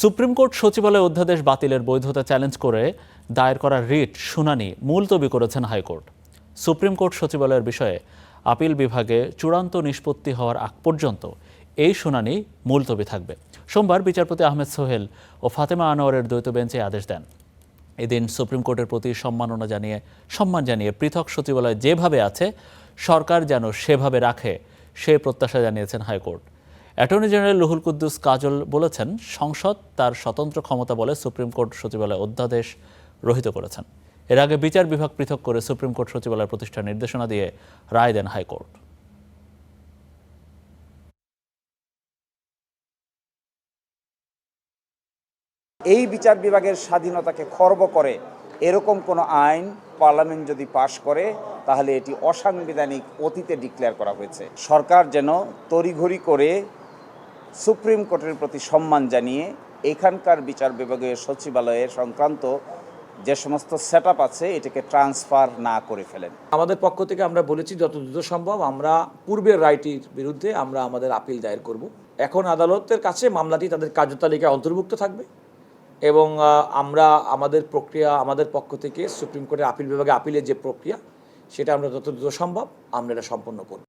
Supreme court সচিবালয় অধ্যাদেশ বাতিলের বৈধতা চ্যালেঞ্জ করে দায়ের করা রিট শুনানি মুলতবি করেছেন হাইকোর্ট। সুপ্রিম কোর্ট সচিবালয়ের বিষয়ে আপিল বিভাগে চূড়ান্ত নিষ্পত্তি হওয়ার আগ পর্যন্ত এই শুনানি মুলতবি থাকবে। সোমবার বিচারপতি আহমেদ সোহেল ও ফাতেমা আনোয়ারের দ্বৈত বেঞ্চে আদেশ দেন। এদিন সুপ্রিম কোর্টের প্রতি সম্মান জানিয়ে পৃথক সচিবালয় যেভাবে আছে সরকার যেন সেভাবে রাখে সে প্রত্যাশা জানিয়েছেন high court. Attorney general Ruhul Quddus Kajal বলেছেন, সংসদ তার স্বতন্ত্র ক্ষমতা বলে সুপ্রিম কোর্ট সচিবালয় অধ্যাদেশ রহিত করেছেন। এর আগে বিচার বিভাগ পৃথক করে সুপ্রিম কোর্ট সচিবালয় প্রতিষ্ঠার নির্দেশনা দিয়ে রায় দেন হাইকোর্ট। এই বিচার বিভাগের স্বাধীনতাকে খর্ব করে এরকম কোনো আইন পার্লামেন্ট যদি পাশ করে তাহলে এটি অসাংবিধানিক অতীতে ডিক্লেয়ার করা হয়েছে। সরকার যেন তড়িঘড়ি করে সুপ্রিম কোর্টের প্রতি সম্মান জানিয়ে এখানকার বিচার বিভাগীয় সচিবালয়ের সংক্রান্ত যে সমস্ত সেট আপ আছে এটাকে ট্রান্সফার না করে ফেলেন। আমাদের পক্ষ থেকে আমরা বলেছি যত দ্রুত সম্ভব আমরা পূর্বের রায়টির বিরুদ্ধে আমরা আমাদের আপিল দায়ের করব। এখন আদালতের কাছে মামলাটি তাদের কার্যতালিকায় অন্তর্ভুক্ত থাকবে এবং আমরা আমাদের পক্ষ থেকে সুপ্রিম কোর্টের আপিল বিভাগে আপিলের যে প্রক্রিয়া সেটা আমরা যত দ্রুত সম্ভব আমরা এটা সম্পন্ন করব।